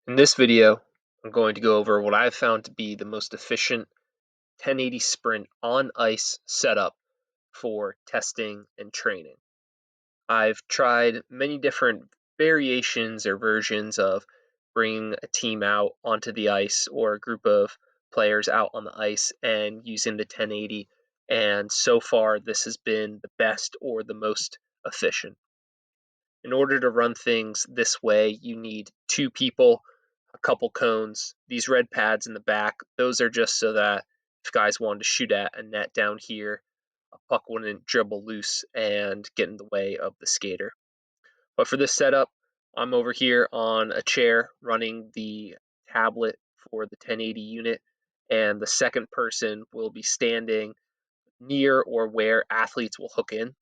In this video, I'm going to go over what I've found to be the most efficient 1080 sprint on ice setup for testing and training. I've tried many different variations or versions of bringing a team out onto the ice or a group of players out on the ice and using the 1080, and so far this has been the best or the most efficient. In order to run things this way, you need two people, a couple cones. These red pads in the back, those are just so that if guys wanted to shoot at a net down here, a puck wouldn't dribble loose and get in the way of the skater. But for this setup, I'm over here on a chair running the tablet for the 1080 unit, and the second person will be standing near or where athletes will hook in.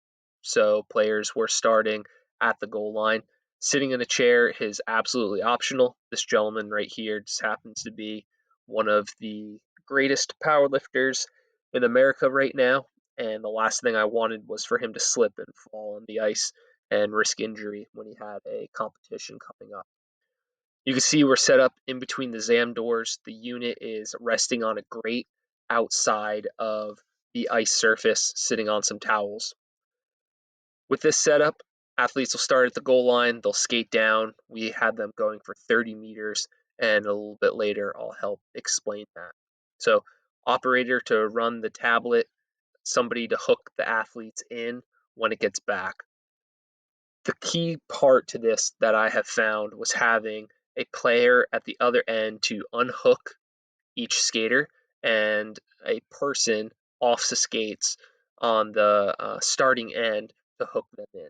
So players were starting at the goal line. Sitting in a chair is absolutely optional. This gentleman right here just happens to be one of the greatest powerlifters in America right now. And the last thing I wanted was for him to slip and fall on the ice and risk injury when he had a competition coming up. You can see we're set up in between the ZAM doors. The unit is resting on a grate outside of the ice surface, sitting on some towels. With this setup, athletes will start at the goal line, they'll skate down. We had them going for 30 meters, and a little bit later, I'll help explain that. So, operator to run the tablet, somebody to hook the athletes in when it gets back. The key part to this that I have found was having a player at the other end to unhook each skater and a person off the skates on the starting end to hook them in.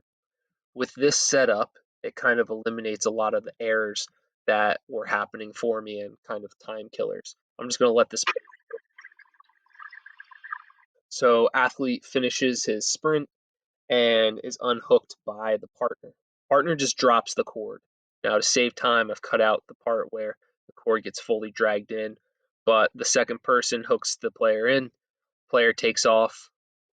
With this setup, it kind of eliminates a lot of the errors that were happening for me and kind of time killers. I'm just going to let this. So, athlete finishes his sprint and is unhooked by the partner. Partner just drops the cord. Now, to save time, I've cut out the part where the cord gets fully dragged in, but the second person hooks the player in. Player takes off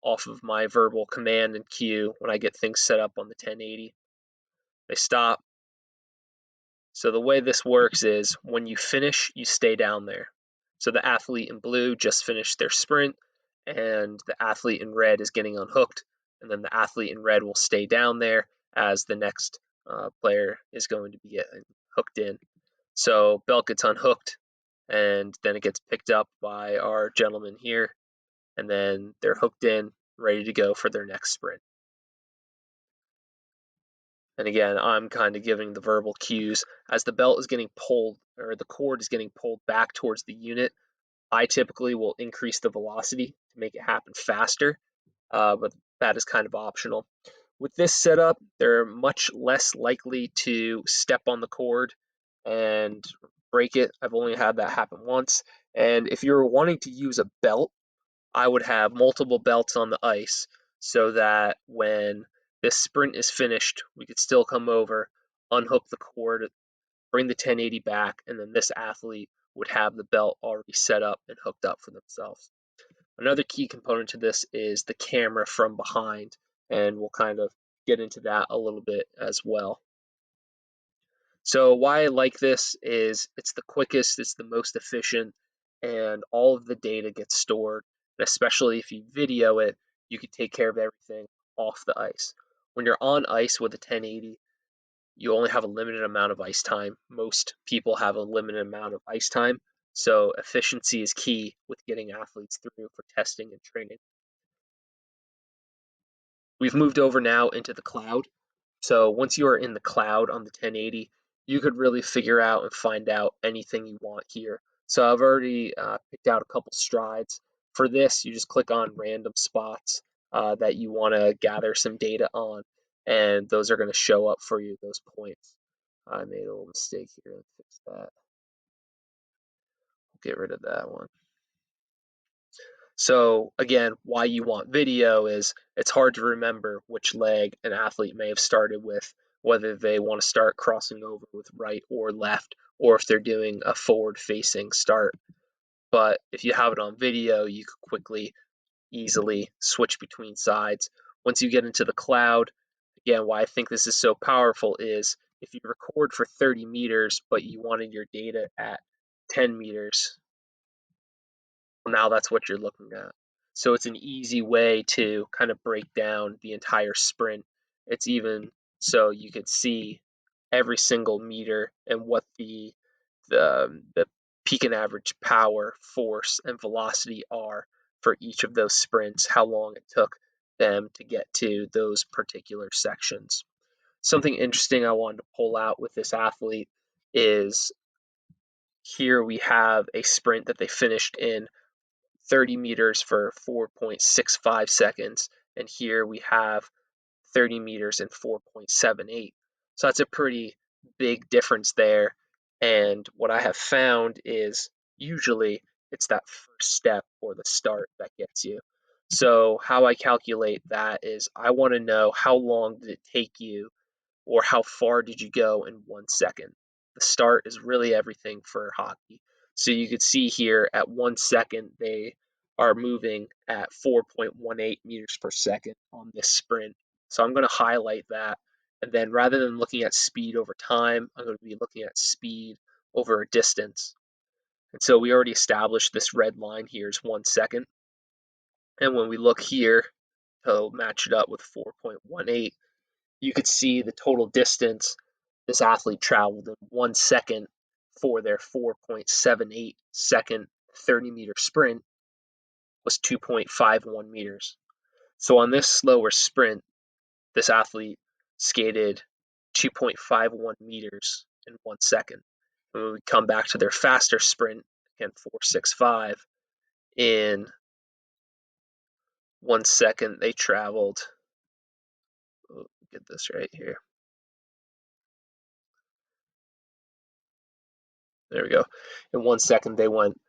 of my verbal command and cue when I get things set up on the 1080. They stop. So the way this works is when you finish, you stay down there. So the athlete in blue just finished their sprint, and the athlete in red is getting unhooked, and then the athlete in red will stay down there as the next player is going to be getting hooked in. So belt gets unhooked, and then it gets picked up by our gentleman here, and then they're hooked in, ready to go for their next sprint. And again, I'm kind of giving the verbal cues as the belt is getting pulled or the cord is getting pulled back towards the unit. I typically will increase the velocity to make it happen faster, but that is kind of optional. With this setup, they're much less likely to step on the cord and break it. I've only had that happen once. And if you're wanting to use a belt, I would have multiple belts on the ice so that when this sprint is finished, we could still come over, unhook the cord, bring the 1080 back, and then this athlete would have the belt already set up and hooked up for themselves. Another key component to this is the camera from behind, and we'll kind of get into that a little bit as well. So why I like this is it's the quickest, it's the most efficient, and all of the data gets stored. And especially if you video it, you can take care of everything off the ice. When you're on ice with a 1080, you only have a limited amount of ice time. Most people have a limited amount of ice time. So efficiency is key with getting athletes through for testing and training. We've moved over now into the cloud. So once you are in the cloud on the 1080, you could really figure out and find out anything you want here. So I've already picked out a couple strides. For this, you just click on random spots that you want to gather some data on, and those are going to show up for you, those points. I made a little mistake here. Let's fix that. Get rid of that one. So again, why you want video is it's hard to remember which leg an athlete may have started with, whether they want to start crossing over with right or left, or if they're doing a forward-facing start. But if you have it on video, you could quickly, easily switch between sides. Once you get into the cloud, again, why I think this is so powerful is if you record for 30 meters, but you wanted your data at 10 meters, well, now that's what you're looking at. So it's an easy way to kind of break down the entire sprint. It's even so you could see every single meter and what the peak and average power, force, and velocity are for each of those sprints, how long it took them to get to those particular sections. Something interesting I wanted to pull out with this athlete is here we have a sprint that they finished in 30 meters for 4.65 seconds, and here we have 30 meters in 4.78. So that's a pretty big difference there. And what I have found is usually it's that first step or the start that gets you. So how I calculate that is I want to know how long did it take you or how far did you go in 1 second. The start is really everything for hockey. So you could see here at 1 second, they are moving at 4.18 meters per second on this sprint. So I'm going to highlight that. And then rather than looking at speed over time, I'm going to be looking at speed over a distance. And so we already established this red line here is 1 second. And when we look here to match it up with 4.18, you could see the total distance this athlete traveled in 1 second for their 4.78 second 30-meter sprint was 2.51 meters. So on this slower sprint, this athlete skated 2.51 meters in 1 second. And when we come back to their faster sprint, again 4.65, in 1 second they traveled, get this right here. There we go. In 1 second they went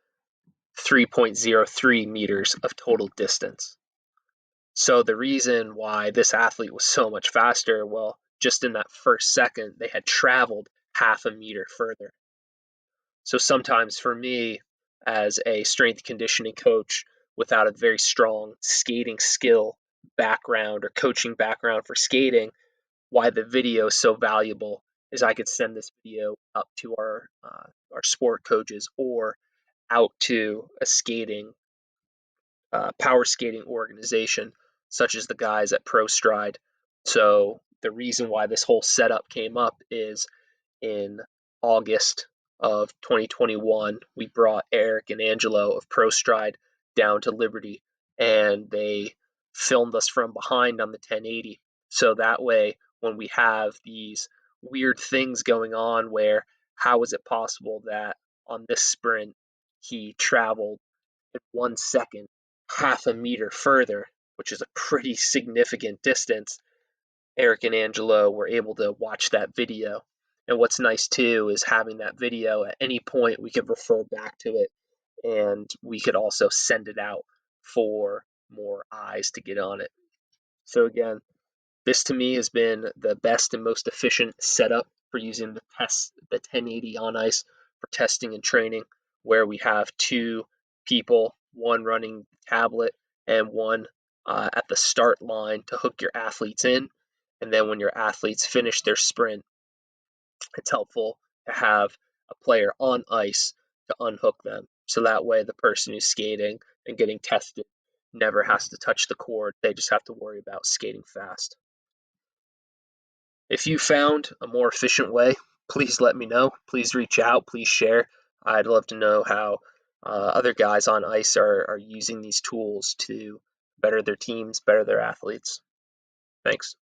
3.03 meters of total distance. So the reason why this athlete was so much faster, well, just in that first second, they had traveled half a meter further. So sometimes for me, as a strength conditioning coach without a very strong skating skill background or coaching background for skating, why the video is so valuable is I could send this video up to our sport coaches or out to a power skating organization, such as the guys at ProStride. So the reason why this whole setup came up is in August of 2021, we brought Eric and Angelo of ProStride down to Liberty, and they filmed us from behind on the 1080. So that way, when we have these weird things going on where how is it possible that on this sprint he traveled in 1 second half a meter further, which is a pretty significant distance, Eric and Angelo were able to watch that video. And what's nice too is having that video at any point we could refer back to it and we could also send it out for more eyes to get on it. So again, this to me has been the best and most efficient setup for using the 1080 on ice for testing and training, where we have two people, one running the tablet and one at the start line to hook your athletes in. And then when your athletes finish their sprint, it's helpful to have a player on ice to unhook them. So that way the person who's skating and getting tested never has to touch the cord. They just have to worry about skating fast. If you found a more efficient way, please let me know. Please reach out. Please share. I'd love to know how other guys on ice are using these tools to better their teams, better their athletes. Thanks.